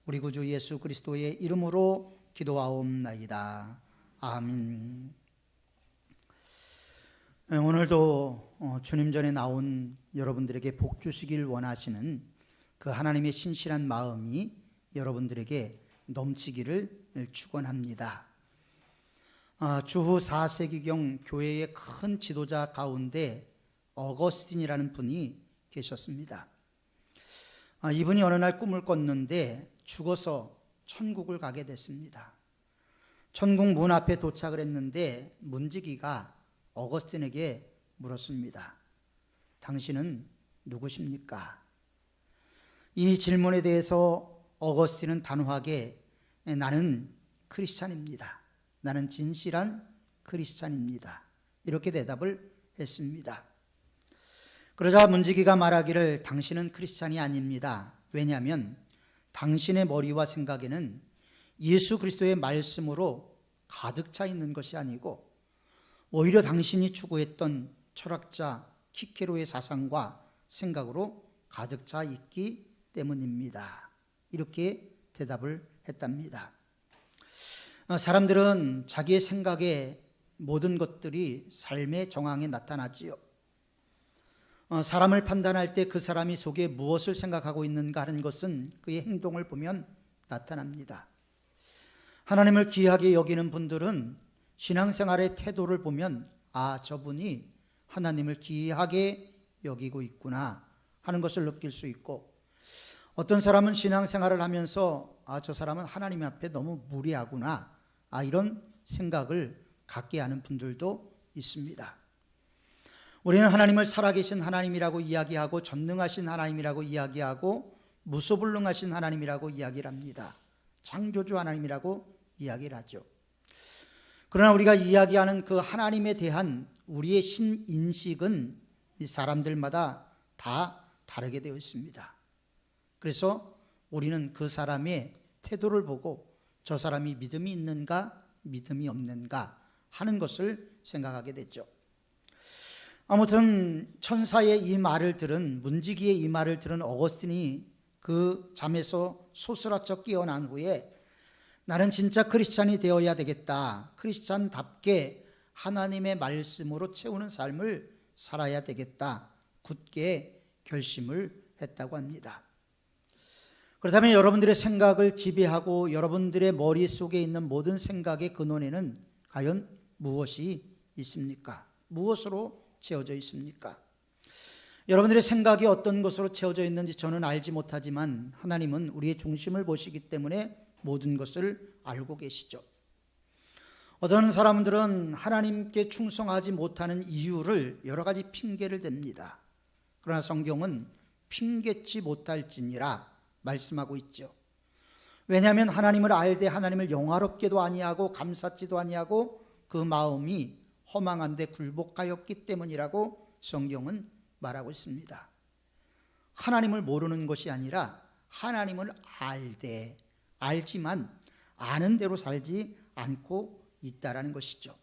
우리 구주 예수 그리스도의 이름으로 기도하옵나이다. 아멘. 오늘도 주님 전에 나온 여러분들에게 복 주시길 원하시는 그 하나님의 신실한 마음이 여러분들에게 넘치기를 축원합니다. 주후 4세기경 교회의 큰 지도자 가운데 어거스틴이라는 분이 계셨습니다. 이분이 어느 날 꿈을 꿨는데 죽어서 천국을 가게 됐습니다. 천국 문 앞에 도착을 했는데 문지기가 어거스틴에게 물었습니다. 당신은 누구십니까? 이 질문에 대해서 어거스틴은 단호하게 나는 크리스찬입니다. 나는 진실한 크리스찬입니다. 이렇게 대답을 했습니다. 그러자 문지기가 말하기를 당신은 크리스찬이 아닙니다. 왜냐하면 당신의 머리와 생각에는 예수 그리스도의 말씀으로 가득 차 있는 것이 아니고 오히려 당신이 추구했던 철학자 키케로의 사상과 생각으로 가득 차 있기 때문입니다. 이렇게 대답을 했답니다. 사람들은 자기의 생각에 모든 것들이 삶의 정황에 나타나지요. 사람을 판단할 때 그 사람이 속에 무엇을 생각하고 있는가 하는 것은 그의 행동을 보면 나타납니다. 하나님을 귀하게 여기는 분들은 신앙생활의 태도를 보면 저분이 하나님을 귀하게 여기고 있구나 하는 것을 느낄 수 있고, 어떤 사람은 신앙생활을 하면서 저 사람은 하나님 앞에 너무 무례하구나 이런 생각을 갖게 하는 분들도 있습니다. 우리는 하나님을 살아계신 하나님이라고 이야기하고 전능하신 하나님이라고 이야기하고 무소불능하신 하나님이라고 이야기를 합니다. 창조주 하나님이라고 이야기를 하죠. 그러나 우리가 이야기하는 그 하나님에 대한 우리의 신인식은 이 사람들마다 다 다르게 되어 있습니다. 그래서 우리는 그 사람의 태도를 보고 저 사람이 믿음이 있는가 믿음이 없는가 하는 것을 생각하게 되죠. 아무튼 천사의 이 말을 들은, 문지기의 이 말을 들은 어거스틴이 그 잠에서 소스라쳐 깨어난 후에 나는 진짜 크리스찬이 되어야 되겠다, 크리스찬답게 하나님의 말씀으로 채우는 삶을 살아야 되겠다, 굳게 결심을 했다고 합니다. 그렇다면 여러분들의 생각을 지배하고 여러분들의 머릿속에 있는 모든 생각의 근원에는 과연 무엇이 있습니까? 무엇으로 채워져 있습니까? 여러분들의 생각이 어떤 것으로 채워져 있는지 저는 알지 못하지만 하나님은 우리의 중심을 보시기 때문에 모든 것을 알고 계시죠. 어떤 사람들은 하나님께 충성하지 못하는 이유를 여러 가지 핑계를 댑니다. 그러나 성경은 핑계치 못할지니라 말씀하고 있죠. 왜냐하면 하나님을 알되 하나님을 영화롭게도 아니하고 감사치도 아니하고 그 마음이 허망한데 굴복하였기 때문이라고 성경은 말하고 있습니다. 하나님을 모르는 것이 아니라 하나님을 알되, 알지만 아는 대로 살지 않고 있다라는 것이죠.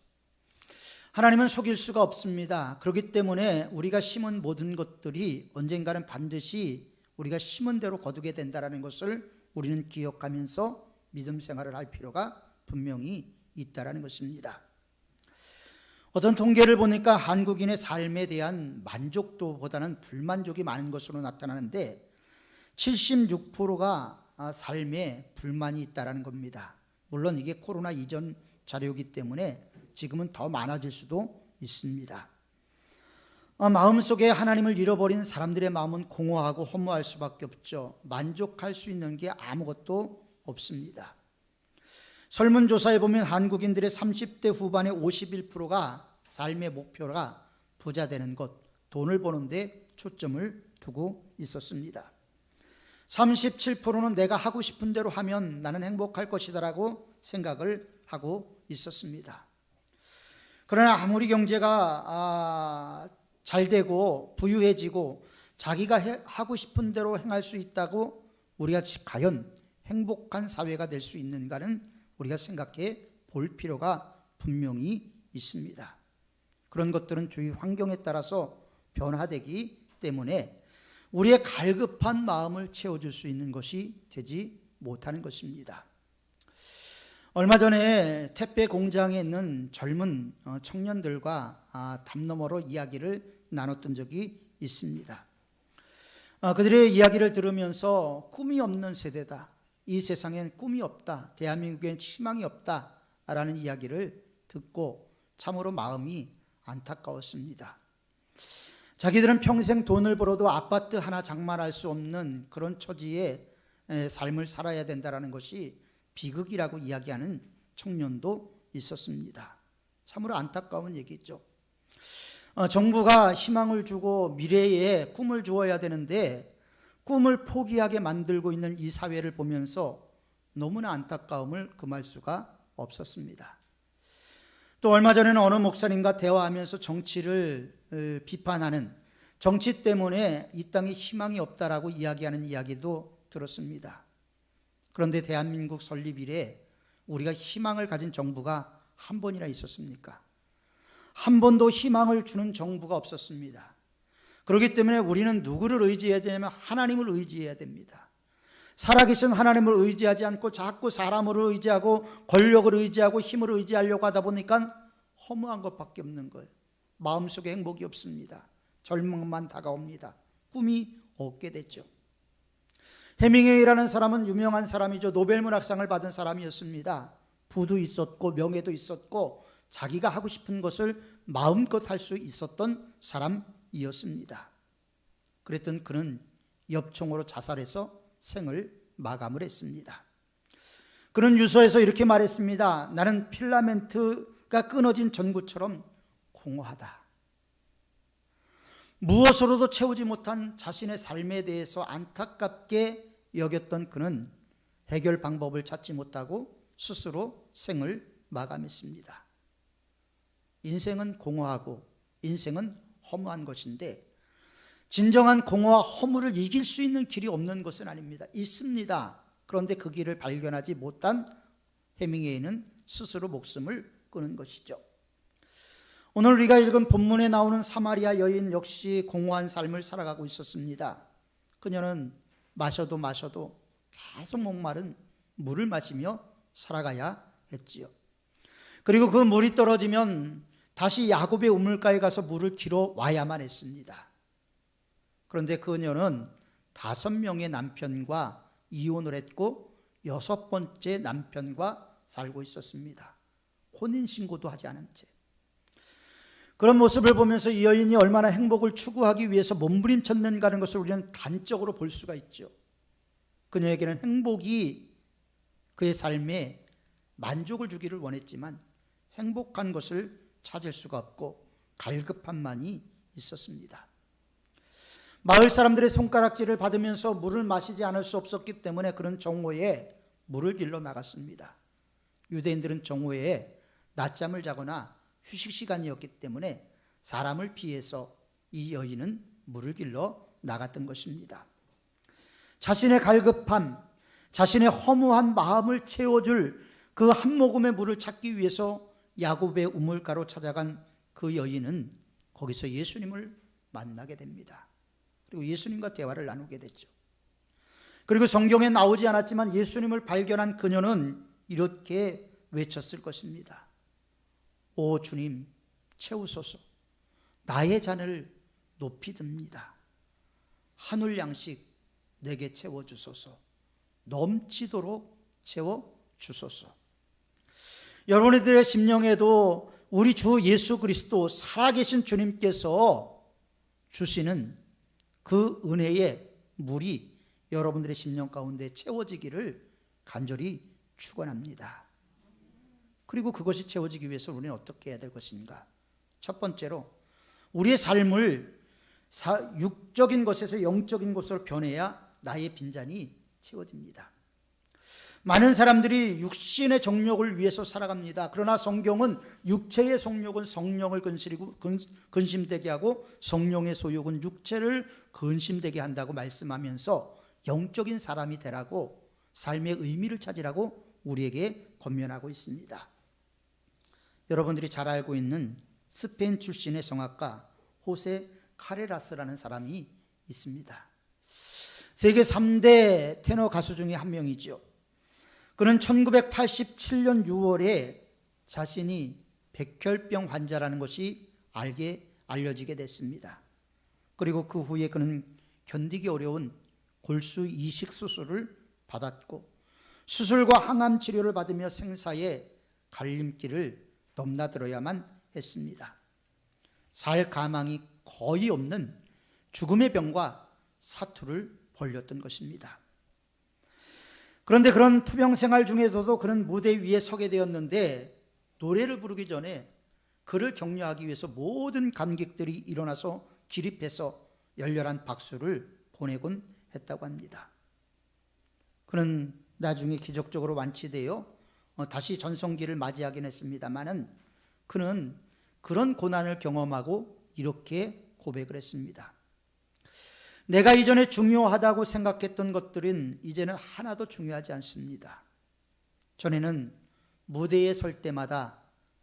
하나님은 속일 수가 없습니다. 그렇기 때문에 우리가 심은 모든 것들이 언젠가는 반드시 우리가 심은 대로 거두게 된다는 것을 우리는 기억하면서 믿음 생활을 할 필요가 분명히 있다는 것입니다. 어떤 통계를 보니까 한국인의 삶에 대한 만족도보다는 불만족이 많은 것으로 나타나는데 76%가 삶에 불만이 있다는 겁니다. 물론 이게 코로나 이전 자료이기 때문에 지금은 더 많아질 수도 있습니다. 마음속에 하나님을 잃어버린 사람들의 마음은 공허하고 허무할 수밖에 없죠. 만족할 수 있는 게 아무것도 없습니다. 설문조사에 보면 한국인들의 30대 후반의 51%가 삶의 목표가 부자 되는 것, 돈을 버는 데 초점을 두고 있었습니다. 37%는 내가 하고 싶은 대로 하면 나는 행복할 것이다라고 생각을 하고 있었습니다. 그러나 아무리 경제가 잘 되고 부유해지고 자기가 하고 싶은 대로 행할 수 있다고 우리가 과연 행복한 사회가 될 수 있는가는 우리가 생각해 볼 필요가 분명히 있습니다. 그런 것들은 주위 환경에 따라서 변화되기 때문에 우리의 갈급한 마음을 채워줄 수 있는 것이 되지 못하는 것입니다. 얼마 전에 택배 공장에 있는 젊은 청년들과 담 너머로 이야기를 나눴던 적이 있습니다. 그들의 이야기를 들으면서 꿈이 없는 세대다, 이 세상엔 꿈이 없다, 대한민국엔 희망이 없다라는 이야기를 듣고 참으로 마음이 안타까웠습니다. 자기들은 평생 돈을 벌어도 아파트 하나 장만할 수 없는 그런 처지의 삶을 살아야 된다는 것이 비극이라고 이야기하는 청년도 있었습니다. 참으로 안타까운 얘기죠. 정부가 희망을 주고 미래에 꿈을 주어야 되는데 꿈을 포기하게 만들고 있는 이 사회를 보면서 너무나 안타까움을 금할 수가 없었습니다. 또 얼마 전에는 어느 목사님과 대화하면서 정치를 비판하는, 정치 때문에 이 땅에 희망이 없다라고 이야기하는 이야기도 들었습니다. 그런데 대한민국 설립 이래 우리가 희망을 가진 정부가 한 번이나 있었습니까? 한 번도 희망을 주는 정부가 없었습니다. 그렇기 때문에 우리는 누구를 의지해야 되냐면 하나님을 의지해야 됩니다. 살아계신 하나님을 의지하지 않고 자꾸 사람을 의지하고 권력을 의지하고 힘을 의지하려고 하다 보니까 허무한 것밖에 없는 거예요. 마음속에 행복이 없습니다. 절망만 다가옵니다. 꿈이 없게 됐죠. 해밍웨이라는 사람은 유명한 사람이죠. 노벨문학상을 받은 사람이었습니다. 부도 있었고 명예도 있었고 자기가 하고 싶은 것을 마음껏 할 수 있었던 사람이었습니다. 그랬던 그는 엽총으로 자살해서 생을 마감을 했습니다. 그는 유서에서 이렇게 말했습니다. 나는 필라멘트가 끊어진 전구처럼 공허하다. 무엇으로도 채우지 못한 자신의 삶에 대해서 안타깝게 여겼던 그는 해결 방법을 찾지 못하고 스스로 생을 마감했습니다. 인생은 공허하고 인생은 허무한 것인데 진정한 공허와 허무를 이길 수 있는 길이 없는 것은 아닙니다. 있습니다. 그런데 그 길을 발견하지 못한 해밍웨이는 스스로 목숨을 끊은 것이죠. 오늘 우리가 읽은 본문에 나오는 사마리아 여인 역시 공허한 삶을 살아가고 있었습니다. 그녀는 마셔도 계속 목마른 물을 마시며 살아가야 했지요. 그리고 그 물이 떨어지면 다시 야곱의 우물가에 가서 물을 길어 와야만 했습니다. 그런데 그녀는 5명의 남편과 이혼을 했고 6번째 남편과 살고 있었습니다. 혼인신고도 하지 않은 채. 그런 모습을 보면서 이 여인이 얼마나 행복을 추구하기 위해서 몸부림쳤는가 하는 것을 우리는 단적으로 볼 수가 있죠. 그녀에게는 행복이 그의 삶에 만족을 주기를 원했지만 행복한 것을 찾을 수가 없고 갈급함만이 있었습니다. 마을 사람들의 손가락질을 받으면서 물을 마시지 않을 수 없었기 때문에 그는 정오에 물을 길러 나갔습니다. 유대인들은 정오에 낮잠을 자거나 휴식 시간이었기 때문에 사람을 피해서 이 여인은 물을 길러 나갔던 것입니다. 자신의 갈급함, 자신의 허무한 마음을 채워줄 그 한 모금의 물을 찾기 위해서 야곱의 우물가로 찾아간 그 여인은 거기서 예수님을 만나게 됩니다. 그리고 예수님과 대화를 나누게 됐죠. 그리고 성경에 나오지 않았지만 예수님을 발견한 그녀는 이렇게 외쳤을 것입니다. 오 주님, 채우소서. 나의 잔을 높이 듭니다. 한울 양식 내게 채워주소서. 넘치도록 채워주소서. 여러분들의 심령에도 우리 주 예수 그리스도 살아계신 주님께서 주시는 그 은혜의 물이 여러분들의 심령 가운데 채워지기를 간절히 축원합니다. 그리고 그것이 채워지기 위해서 우리는 어떻게 해야 될 것인가? 첫 번째로 우리의 삶을 육적인 것에서 영적인 것으로 변해야 나의 빈잔이 채워집니다. 많은 사람들이 육신의 정욕을 위해서 살아갑니다. 그러나 성경은 육체의 속욕은 성령을 근심되게 하고 성령의 소욕은 육체를 근심되게 한다고 말씀하면서 영적인 사람이 되라고, 삶의 의미를 찾으라고 우리에게 권면하고 있습니다. 여러분들이 잘 알고 있는 스페인 출신의 성악가 호세 카레라스라는 사람이 있습니다. 세계 3대 테너 가수 중에 한 명이죠. 그는 1987년 6월에 자신이 백혈병 환자라는 것이 알려지게 됐습니다. 그리고 그 후에 그는 견디기 어려운 골수 이식 수술을 받았고 수술과 항암 치료를 받으며 생사의 갈림길을 넘나들어야만 했습니다. 살 가망이 거의 없는 죽음의 병과 사투를 벌였던 것입니다. 그런데 그런 투병 생활 중에서도 그는 무대 위에 서게 되었는데 노래를 부르기 전에 그를 격려하기 위해서 모든 관객들이 일어나서 기립해서 열렬한 박수를 보내곤 했다고 합니다. 그는 나중에 기적적으로 완치되어 다시 전성기를 맞이하긴 했습니다마는 그는 그런 고난을 경험하고 이렇게 고백을 했습니다. 내가 이전에 중요하다고 생각했던 것들은 이제는 하나도 중요하지 않습니다. 전에는 무대에 설 때마다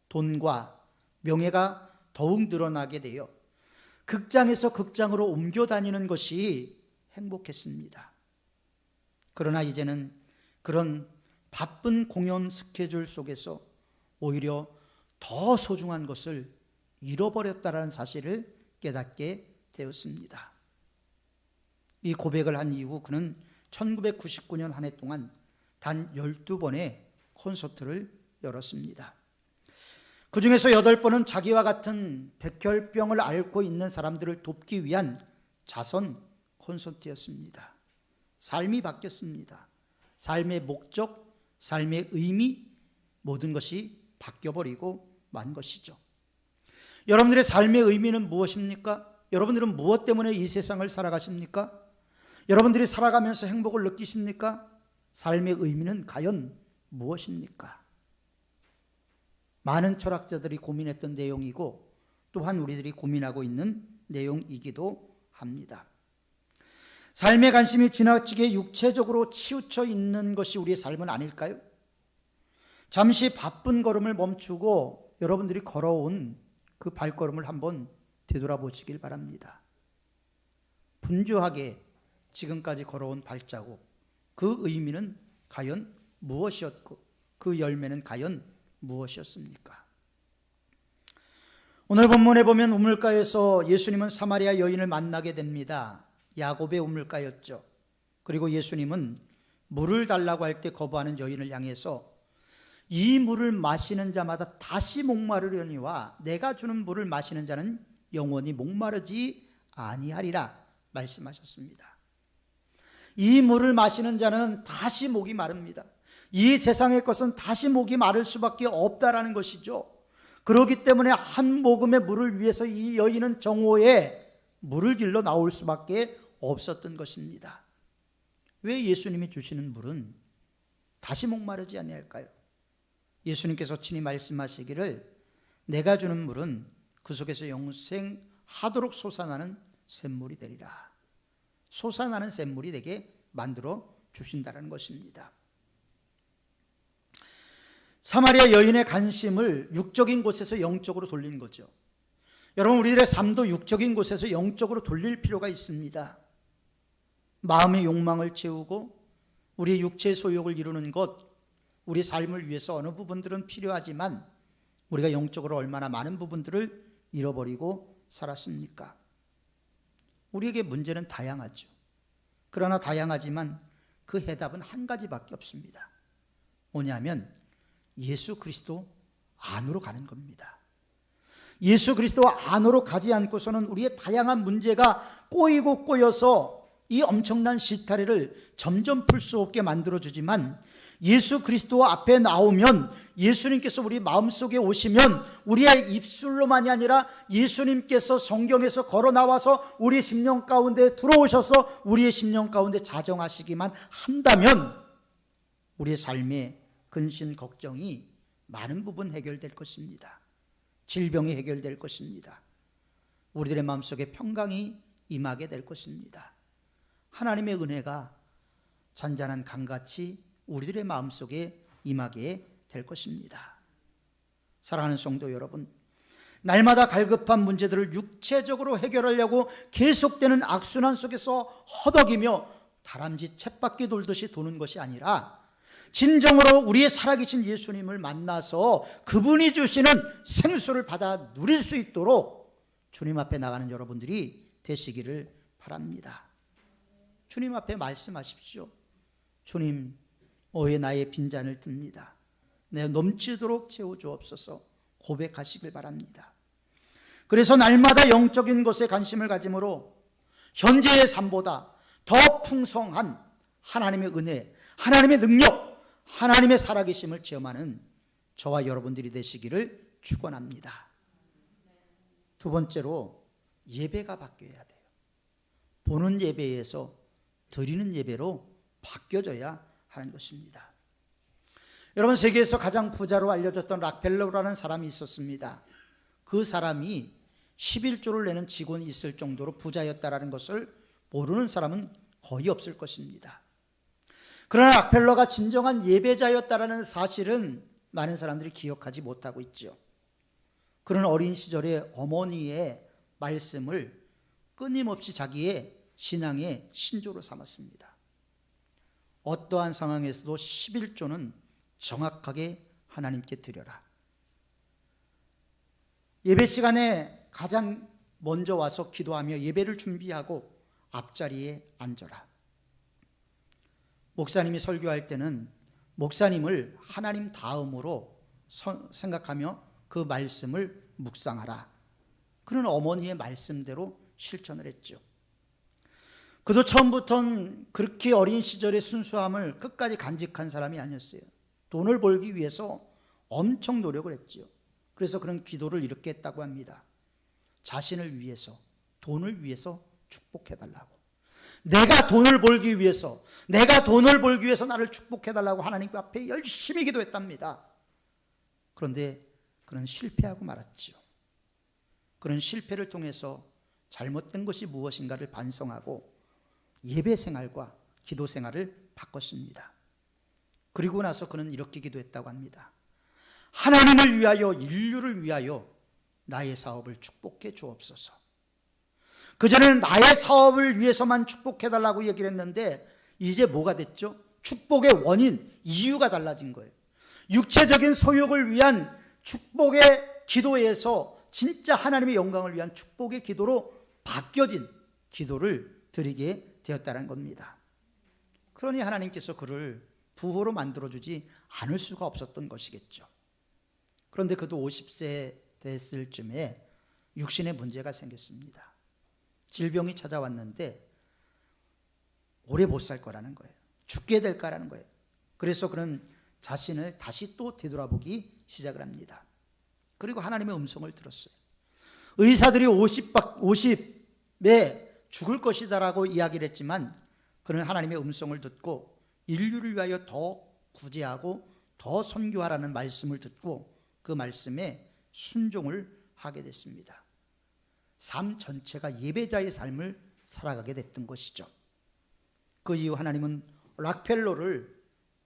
돈과 명예가 더욱 늘어나게 되어 극장에서 극장으로 옮겨 다니는 것이 행복했습니다. 그러나 이제는 그런 바쁜 공연 스케줄 속에서 오히려 더 소중한 것을 잃어버렸다는 사실을 깨닫게 되었습니다. 이 고백을 한 이후 그는 1999년 한 해 동안 단 12번의 콘서트를 열었습니다. 그 중에서 8번은 자기와 같은 백혈병을 앓고 있는 사람들을 돕기 위한 자선 콘서트였습니다. 삶이 바뀌었습니다. 삶의 목적, 삶의 의미, 모든 것이 바뀌어버리고 만 것이죠. 여러분들의 삶의 의미는 무엇입니까? 여러분들은 무엇 때문에 이 세상을 살아가십니까? 여러분들이 살아가면서 행복을 느끼십니까? 삶의 의미는 과연 무엇입니까? 많은 철학자들이 고민했던 내용이고 또한 우리들이 고민하고 있는 내용이기도 합니다. 삶의 관심이 지나치게 육체적으로 치우쳐 있는 것이 우리의 삶은 아닐까요? 잠시 바쁜 걸음을 멈추고 여러분들이 걸어온 그 발걸음을 한번 되돌아보시길 바랍니다. 분주하게 지금까지 걸어온 발자국, 그 의미는 과연 무엇이었고 그 열매는 과연 무엇이었습니까? 오늘 본문에 보면 우물가에서 예수님은 사마리아 여인을 만나게 됩니다. 야곱의 우물가였죠. 그리고 예수님은 물을 달라고 할 때 거부하는 여인을 향해서 이 물을 마시는 자마다 다시 목마르려니와 내가 주는 물을 마시는 자는 영원히 목마르지 아니하리라 말씀하셨습니다. 이 물을 마시는 자는 다시 목이 마릅니다. 이 세상의 것은 다시 목이 마를 수밖에 없다라는 것이죠. 그렇기 때문에 한 모금의 물을 위해서 이 여인은 정오에 물을 길러 나올 수밖에 없었던 것입니다. 왜 예수님이 주시는 물은 다시 목마르지 아니할까요? 예수님께서 친히 말씀하시기를 내가 주는 물은 그 속에서 영생하도록 솟아나는 샘물이 되리라. 솟아나는 샘물이 되게 만들어 주신다는 것입니다. 사마리아 여인의 관심을 육적인 곳에서 영적으로 돌린 거죠. 여러분, 우리들의 삶도 육적인 곳에서 영적으로 돌릴 필요가 있습니다. 마음의 욕망을 채우고 우리의 육체의 소욕을 이루는 것, 우리 삶을 위해서 어느 부분들은 필요하지만 우리가 영적으로 얼마나 많은 부분들을 잃어버리고 살았습니까? 우리에게 문제는 다양하죠. 그러나 다양하지만 그 해답은 한 가지밖에 없습니다. 뭐냐면 예수 그리스도 안으로 가는 겁니다. 예수 그리스도 안으로 가지 않고서는 우리의 다양한 문제가 꼬이고 꼬여서 이 엄청난 시타래를 점점 풀 수 없게 만들어주지만 예수 그리스도 앞에 나오면, 예수님께서 우리 마음속에 오시면 우리의 입술로만이 아니라 예수님께서 성경에서 걸어 나와서 우리 심령 가운데 들어오셔서 우리의 심령 가운데 자정하시기만 한다면 우리의 삶의 근심 걱정이 많은 부분 해결될 것입니다. 질병이 해결될 것입니다. 우리들의 마음속에 평강이 임하게 될 것입니다. 하나님의 은혜가 잔잔한 강같이 우리들의 마음속에 임하게 될 것입니다. 사랑하는 성도 여러분, 날마다 갈급한 문제들을 육체적으로 해결하려고 계속되는 악순환 속에서 허덕이며 다람쥐 쳇바퀴 돌듯이 도는 것이 아니라 진정으로 우리의 살아계신 예수님을 만나서 그분이 주시는 생수를 받아 누릴 수 있도록 주님 앞에 나가는 여러분들이 되시기를 바랍니다. 주님 앞에 말씀하십시오. 주님, 오해 나의 빈잔을 듭니다. 내 넘치도록 채워주옵소서 고백하시길 바랍니다. 그래서 날마다 영적인 것에 관심을 가짐으로 현재의 삶보다 더 풍성한 하나님의 은혜, 하나님의 능력, 하나님의 살아계심을 체험하는 저와 여러분들이 되시기를 축원합니다. 두 번째로 예배가 바뀌어야 돼요. 보는 예배에서 드리는 예배로 바뀌어져야 하는 것입니다. 여러분, 세계에서 가장 부자로 알려졌던 락펠러라는 사람이 있었습니다. 그 사람이 11조를 내는 직원이 있을 정도로 부자였다라는 것을 모르는 사람은 거의 없을 것입니다. 그러나 락펠러가 진정한 예배자였다라는 사실은 많은 사람들이 기억하지 못하고 있죠. 그런 어린 시절에 어머니의 말씀을 끊임없이 자기의 신앙의 신조로 삼았습니다. 어떠한 상황에서도 11조는 정확하게 하나님께 드려라. 예배 시간에 가장 먼저 와서 기도하며 예배를 준비하고 앞자리에 앉아라. 목사님이 설교할 때는 목사님을 하나님 다음으로 생각하며 그 말씀을 묵상하라. 그런 어머니의 말씀대로 실천을 했죠. 그도 처음부터는 그렇게 어린 시절의 순수함을 끝까지 간직한 사람이 아니었어요. 돈을 벌기 위해서 엄청 노력을 했죠. 그래서 그런 기도를 이렇게 했다고 합니다. 자신을 위해서, 돈을 위해서 축복해달라고. 내가 돈을 벌기 위해서 나를 축복해달라고 하나님 앞에 열심히 기도했답니다. 그런데 그는 실패하고 말았죠. 그런 실패를 통해서 잘못된 것이 무엇인가를 반성하고 예배 생활과 기도 생활을 바꿨습니다. 그리고 나서 그는 이렇게 기도했다고 합니다. 하나님을 위하여, 인류를 위하여 나의 사업을 축복해 주옵소서. 그전에는 나의 사업을 위해서만 축복해달라고 얘기를 했는데 이제 뭐가 됐죠? 축복의 원인, 이유가 달라진 거예요. 육체적인 소욕을 위한 축복의 기도에서 진짜 하나님의 영광을 위한 축복의 기도로 바뀌어진 기도를 드리게 되었다는 겁니다. 그러니 하나님께서 그를 부호로 만들어주지 않을 수가 없었던 것이겠죠. 그런데 그도 50세 됐을 쯤에 육신에 문제가 생겼습니다. 질병이 찾아왔는데 오래 못 살 거라는 거예요. 죽게 될 거라는 거예요. 그래서 그는 자신을 다시 또 되돌아보기 시작을 합니다. 그리고 하나님의 음성을 들었어요. 의사들이 50에 죽을 것이다라고 이야기를 했지만 그는 하나님의 음성을 듣고 인류를 위하여 더 구제하고 더 선교하라는 말씀을 듣고 그 말씀에 순종을 하게 됐습니다. 삶 전체가 예배자의 삶을 살아가게 됐던 것이죠. 그 이후 하나님은 락펠러를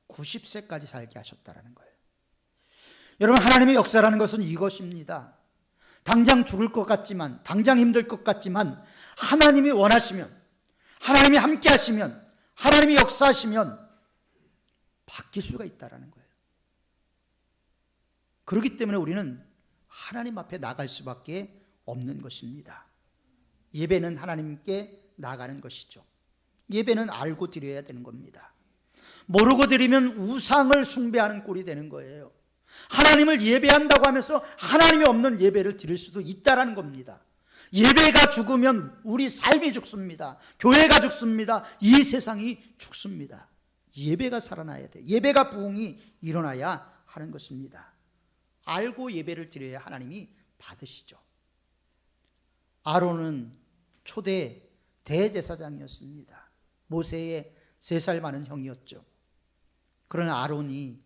90세까지 살게 하셨다는 거예요. 여러분, 하나님의 역사라는 것은 이것입니다. 당장 죽을 것 같지만, 당장 힘들 것 같지만 하나님이 원하시면, 하나님이 함께 하시면, 하나님이 역사하시면 바뀔 수가 있다는 거예요. 그렇기 때문에 우리는 하나님 앞에 나갈 수밖에 없는 것입니다. 예배는 하나님께 나가는 것이죠. 예배는 알고 드려야 되는 겁니다. 모르고 드리면 우상을 숭배하는 꼴이 되는 거예요. 하나님을 예배한다고 하면서 하나님이 없는 예배를 드릴 수도 있다는 겁니다. 예배가 죽으면 우리 삶이 죽습니다. 교회가 죽습니다. 이 세상이 죽습니다. 예배가 살아나야 돼요. 예배가 부흥이 일어나야 하는 것입니다. 알고 예배를 드려야 하나님이 받으시죠. 아론은 초대 대제사장이었습니다. 모세의 3살 많은 형이었죠. 그러나 아론이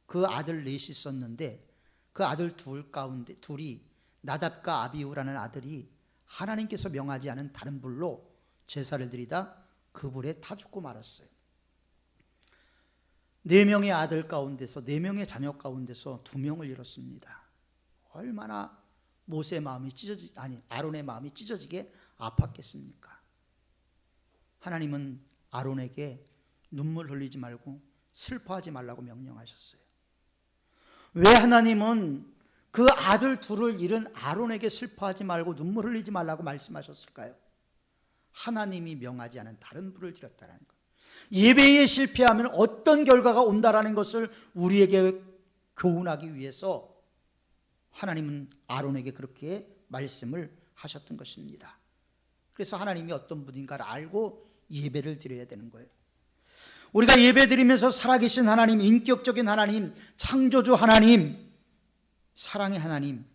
그 아들 넷이 있었는데 그 아들 둘 가운데 둘이 나답과 아비후라는 아들이 하나님께서 명하지 않은 다른 불로 제사를 드리다 그 불에 타 죽고 말았어요. 4명의 아들 가운데서 4명의 자녀 가운데서 2명을 잃었습니다. 얼마나 아론의 마음이 찢어지게 아팠겠습니까? 하나님은 아론에게 눈물 흘리지 말고 슬퍼하지 말라고 명령하셨어요. 왜 하나님은 그 아들 둘을 잃은 아론에게 슬퍼하지 말고 눈물 흘리지 말라고 말씀하셨을까요? 하나님이 명하지 않은 다른 불을 드렸다는 것. 예배에 실패하면 어떤 결과가 온다라는 것을 우리에게 교훈하기 위해서 하나님은 아론에게 그렇게 말씀을 하셨던 것입니다. 그래서 하나님이 어떤 분인가를 알고 예배를 드려야 되는 거예요. 우리가 예배 드리면서 살아계신 하나님, 인격적인 하나님, 창조주 하나님, 사랑의 하나님,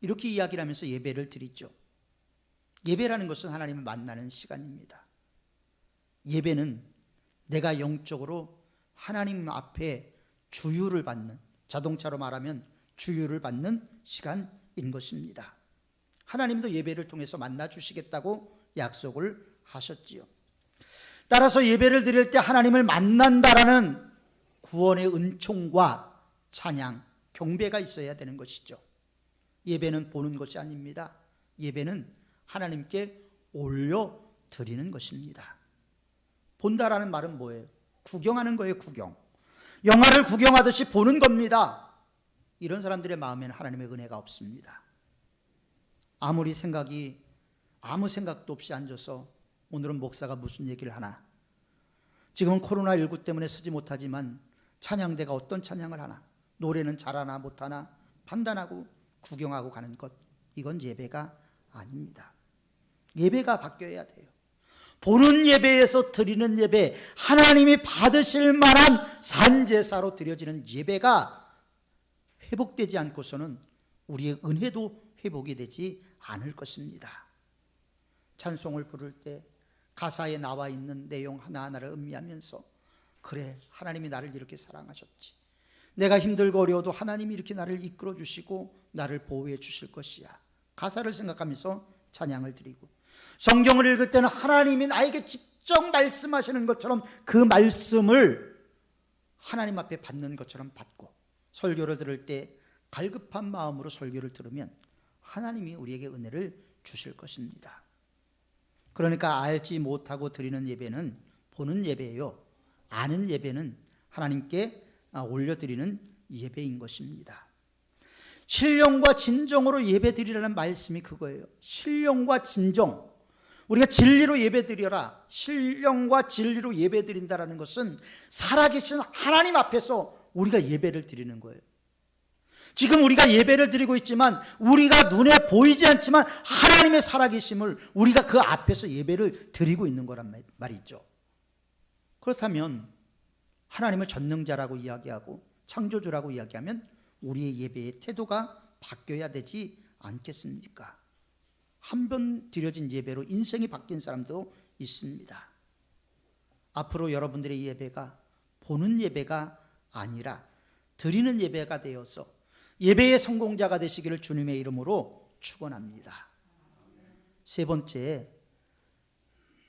이렇게 이야기를 하면서 예배를 드리죠. 예배라는 것은 하나님을 만나는 시간입니다. 예배는 내가 영적으로 하나님 앞에 주유를 받는, 자동차로 말하면 주유를 받는 시간인 것입니다. 하나님도 예배를 통해서 만나 주시겠다고 약속을 하셨지요. 따라서 예배를 드릴 때 하나님을 만난다라는 구원의 은총과 찬양, 경배가 있어야 되는 것이죠. 예배는 보는 것이 아닙니다. 예배는 하나님께 올려드리는 것입니다. 본다라는 말은 뭐예요? 구경하는 거예요. 구경. 영화를 구경하듯이 보는 겁니다. 이런 사람들의 마음에는 하나님의 은혜가 없습니다. 아무리 생각이 아무 생각도 없이 앉아서 오늘은 목사가 무슨 얘기를 하나, 지금은 코로나19 때문에 서지 못하지만 찬양대가 어떤 찬양을 하나, 노래는 잘하나 못하나 판단하고 구경하고 가는 것, 이건 예배가 아닙니다. 예배가 바뀌어야 돼요. 보는 예배에서 드리는 예배, 하나님이 받으실 만한 산제사로 드려지는 예배가 회복되지 않고서는 우리의 은혜도 회복이 되지 않을 것입니다. 찬송을 부를 때 가사에 나와 있는 내용 하나하나를 음미하면서, 그래, 하나님이 나를 이렇게 사랑하셨지, 내가 힘들고 어려워도 하나님이 이렇게 나를 이끌어 주시고 나를 보호해 주실 것이야, 가사를 생각하면서 찬양을 드리고, 성경을 읽을 때는 하나님이 나에게 직접 말씀하시는 것처럼 그 말씀을 하나님 앞에 받는 것처럼 받고, 설교를 들을 때 갈급한 마음으로 설교를 들으면 하나님이 우리에게 은혜를 주실 것입니다. 그러니까 알지 못하고 드리는 예배는 보는 예배예요. 아는 예배는 하나님께 올려드리는 예배인 것입니다. 신령과 진정으로 예배 드리라는 말씀이 그거예요. 신령과 진정. 우리가 진리로 예배 드려라, 신령과 진리로 예배 드린다는 것은 살아계신 하나님 앞에서 우리가 예배를 드리는 거예요. 지금 우리가 예배를 드리고 있지만 우리가 눈에 보이지 않지만 하나님의 살아계심을 우리가 그 앞에서 예배를 드리고 있는 거란 말이죠. 그렇다면 하나님을 전능자라고 이야기하고 창조주라고 이야기하면 우리의 예배의 태도가 바뀌어야 되지 않겠습니까? 한 번 드려진 예배로 인생이 바뀐 사람도 있습니다. 앞으로 여러분들의 예배가 보는 예배가 아니라 드리는 예배가 되어서 예배의 성공자가 되시기를 주님의 이름으로 축원합니다. 세 번째,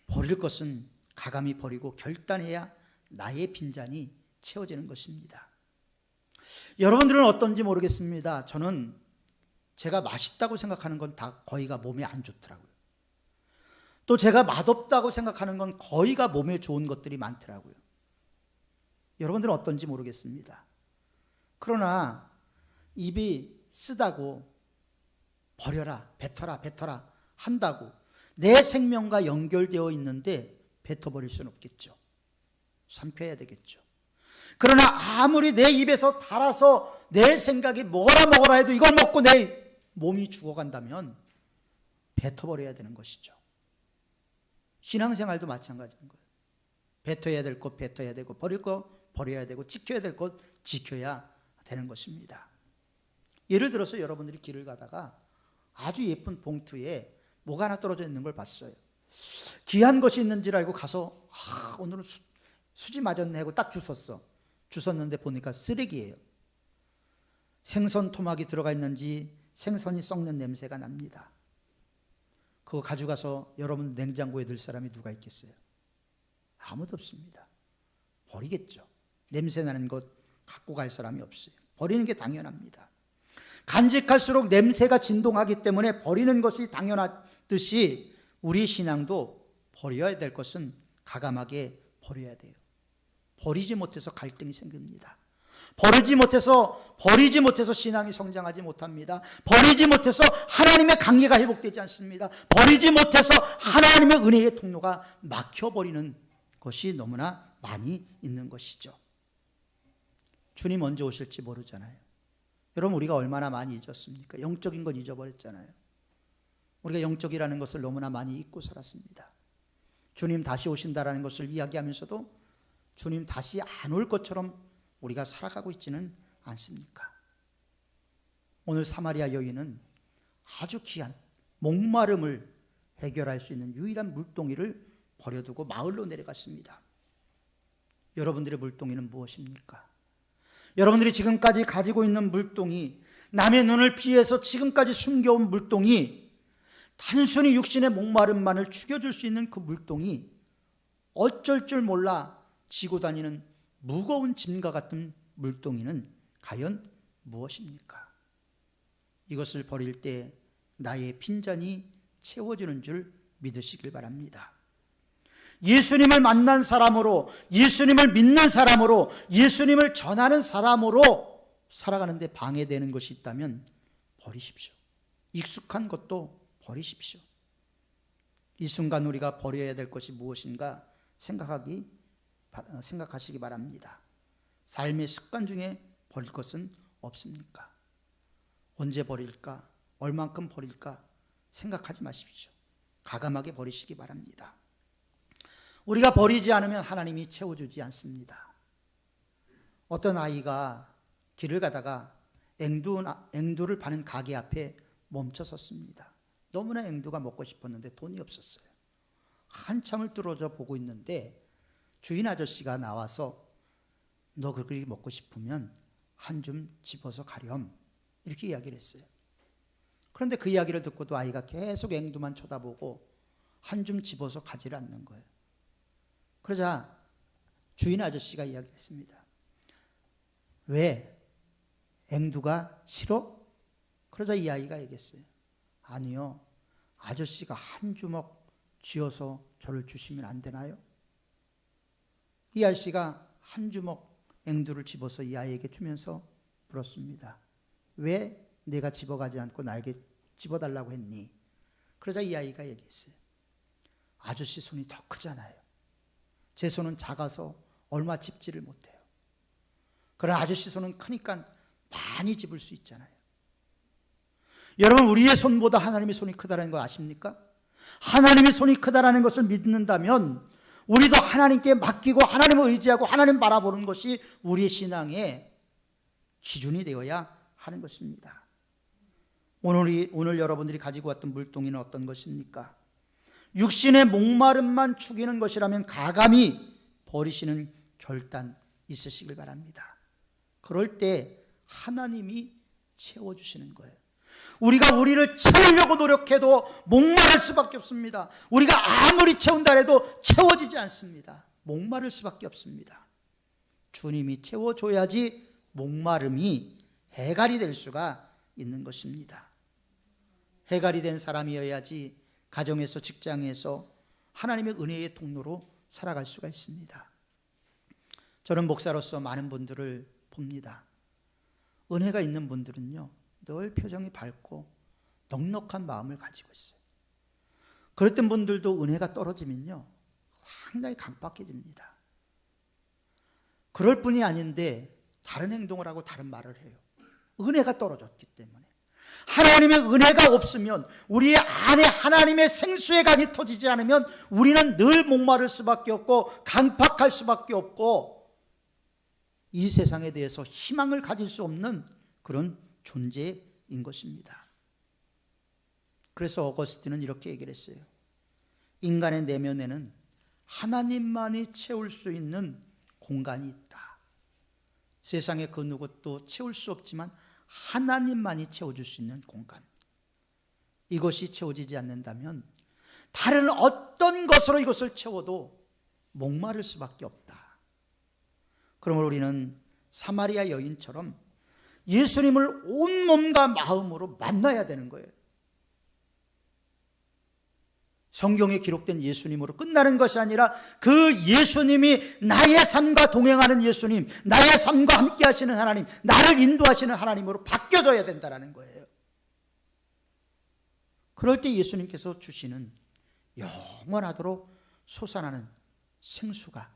버릴 것은 가감히 버리고 결단해야 나의 빈잔이 채워지는 것입니다. 여러분들은 어떤지 모르겠습니다. 저는 제가 맛있다고 생각하는 건 다 거의가 몸에 안 좋더라고요. 또 제가 맛없다고 생각하는 건 거의가 몸에 좋은 것들이 많더라고요. 여러분들은 어떤지 모르겠습니다. 그러나 입이 쓰다고 버려라, 뱉어라 한다고 내 생명과 연결되어 있는데 뱉어버릴 수는 없겠죠. 삼켜야 되겠죠. 그러나 아무리 내 입에서 달아서 내 생각이 먹어라 해도 이걸 먹고 내 몸이 죽어간다면 뱉어버려야 되는 것이죠. 신앙생활도 마찬가지인 거예요. 뱉어야 될 것 뱉어야 되고, 버릴 것 버려야 되고, 지켜야 될 것 지켜야 되는 것입니다. 예를 들어서 여러분들이 길을 가다가 아주 예쁜 봉투에 뭐가 하나 떨어져 있는 걸 봤어요. 귀한 것이 있는 줄 알고 가서 오늘은 수지 맞았네 하고 딱 주웠는데 보니까 쓰레기예요. 생선 토막이 들어가 있는지 생선이 썩는 냄새가 납니다. 그거 가져가서 여러분 냉장고에 넣을 사람이 누가 있겠어요? 아무도 없습니다. 버리겠죠. 냄새 나는 것 갖고 갈 사람이 없어요. 버리는 게 당연합니다. 간직할수록 냄새가 진동하기 때문에 버리는 것이 당연하듯이 우리 신앙도 버려야 될 것은 가감하게 버려야 돼요. 버리지 못해서 갈등이 생깁니다. 버리지 못해서 신앙이 성장하지 못합니다. 버리지 못해서 하나님의 관계가 회복되지 않습니다. 버리지 못해서 하나님의 은혜의 통로가 막혀버리는 것이 너무나 많이 있는 것이죠. 주님 언제 오실지 모르잖아요. 여러분, 우리가 얼마나 많이 잊었습니까? 영적인 건 잊어버렸잖아요. 우리가 영적이라는 것을 너무나 많이 잊고 살았습니다. 주님 다시 오신다라는 것을 이야기하면서도 주님 다시 안 올 것처럼 우리가 살아가고 있지는 않습니까? 오늘 사마리아 여인은 아주 귀한 목마름을 해결할 수 있는 유일한 물동이를 버려두고 마을로 내려갔습니다. 여러분들의 물동이는 무엇입니까? 여러분들이 지금까지 가지고 있는 물동이, 남의 눈을 피해서 지금까지 숨겨온 물동이, 단순히 육신의 목마름만을 죽여줄 수 있는 그 물동이 어쩔 줄 몰라 지고 다니는 무거운 짐과 같은 물동이는 과연 무엇입니까? 이것을 버릴 때 나의 빈잔이 채워지는 줄 믿으시길 바랍니다. 예수님을 만난 사람으로, 예수님을 믿는 사람으로, 예수님을 전하는 사람으로 살아가는데 방해되는 것이 있다면 버리십시오. 익숙한 것도 버리십시오. 이 순간 우리가 버려야 될 것이 무엇인가 생각하시기 바랍니다. 삶의 습관 중에 버릴 것은 없습니까? 언제 버릴까? 얼만큼 버릴까? 생각하지 마십시오. 과감하게 버리시기 바랍니다. 우리가 버리지 않으면 하나님이 채워주지 않습니다. 어떤 아이가 길을 가다가 앵두를 파는 가게 앞에 멈춰 섰습니다. 너무나 앵두가 먹고 싶었는데 돈이 없었어요. 한참을 뚫어져 보고 있는데 주인 아저씨가 나와서 너 그렇게 먹고 싶으면 한 줌 집어서 가렴, 이렇게 이야기를 했어요. 그런데 그 이야기를 듣고도 아이가 계속 앵두만 쳐다보고 한 줌 집어서 가지를 않는 거예요. 그러자 주인 아저씨가 이야기했습니다. 왜? 앵두가 싫어? 그러자 이 아이가 얘기했어요. 아니요, 아저씨가 한 주먹 쥐어서 저를 주시면 안 되나요? 이 아저씨가 한 주먹 앵두를 집어서 이 아이에게 주면서 물었습니다. 왜 내가 집어가지 않고 나에게 집어달라고 했니? 그러자 이 아이가 얘기했어요. 아저씨 손이 더 크잖아요. 제 손은 작아서 얼마 집지를 못해요. 그러나 아저씨 손은 크니까 많이 집을 수 있잖아요. 여러분, 우리의 손보다 하나님의 손이 크다는 거 아십니까? 하나님의 손이 크다라는 것을 믿는다면 우리도 하나님께 맡기고 하나님을 의지하고 하나님 바라보는 것이 우리의 신앙의 기준이 되어야 하는 것입니다. 오늘 여러분들이 가지고 왔던 물동이는 어떤 것입니까? 육신의 목마름만 죽이는 것이라면 가감히 버리시는 결단 있으시길 바랍니다. 그럴 때 하나님이 채워주시는 거예요. 우리가 우리를 채우려고 노력해도 목마를 수밖에 없습니다. 우리가 아무리 채운다 해도 채워지지 않습니다. 목마를 수밖에 없습니다. 주님이 채워줘야지 목마름이 해갈이 될 수가 있는 것입니다. 해갈이 된 사람이어야지 가정에서, 직장에서 하나님의 은혜의 통로로 살아갈 수가 있습니다. 저는 목사로서 많은 분들을 봅니다. 은혜가 있는 분들은요, 늘 표정이 밝고 넉넉한 마음을 가지고 있어요. 그랬던 분들도 은혜가 떨어지면요, 상당히 강박해집니다. 그럴 뿐이 아닌데 다른 행동을 하고 다른 말을 해요. 은혜가 떨어졌기 때문에. 하나님의 은혜가 없으면, 우리 안에 하나님의 생수의 강이 터지지 않으면 우리는 늘 목마를 수밖에 없고 강팍할 수밖에 없고 이 세상에 대해서 희망을 가질 수 없는 그런 존재인 것입니다. 그래서 어거스틴은 이렇게 얘기를 했어요. 인간의 내면에는 하나님만이 채울 수 있는 공간이 있다. 세상에 그 누구도 채울 수 없지만 하나님만이 채워줄 수 있는 공간, 이것이 채워지지 않는다면 다른 어떤 것으로 이것을 채워도 목마를 수밖에 없다. 그러므로 우리는 사마리아 여인처럼 예수님을 온 몸과 마음으로 만나야 되는 거예요. 성경에 기록된 예수님으로 끝나는 것이 아니라 그 예수님이 나의 삶과 동행하는 예수님, 나의 삶과 함께 하시는 하나님, 나를 인도하시는 하나님으로 바뀌어져야 된다는 거예요. 그럴 때 예수님께서 주시는 영원하도록 솟아나는 생수가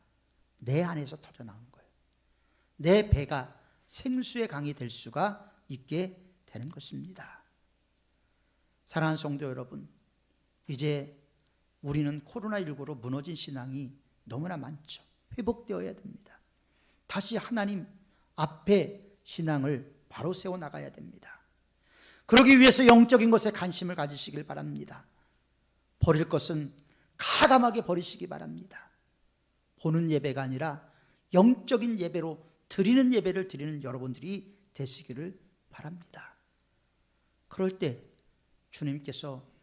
내 안에서 터져나온 거예요. 내 배가 생수의 강이 될 수가 있게 되는 것입니다. 사랑하는 성도 여러분, 이제 우리는 코로나19로 무너진 신앙이 너무나 많죠. 회복되어야 됩니다. 다시 하나님 앞에 신앙을 바로 세워나가야 됩니다. 그러기 위해서 영적인 것에 관심을 가지시길 바랍니다. 버릴 것은 가감하게 버리시기 바랍니다. 보는 예배가 아니라 영적인 예배로 드리는 예배를 드리는 여러분들이 되시기를 바랍니다. 그럴 때 주님께서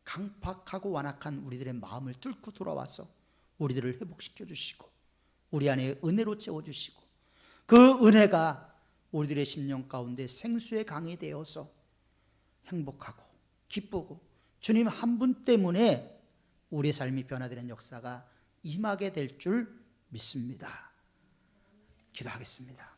강팍하고 완악한 우리들의 마음을 뚫고 돌아와서 우리들을 회복시켜 주시고 우리 안에 은혜로 채워주시고 그 은혜가 우리들의 심령 가운데 생수의 강이 되어서 행복하고 기쁘고 주님 한 분 때문에 우리의 삶이 변화되는 역사가 임하게 될 줄 믿습니다. 기도하겠습니다.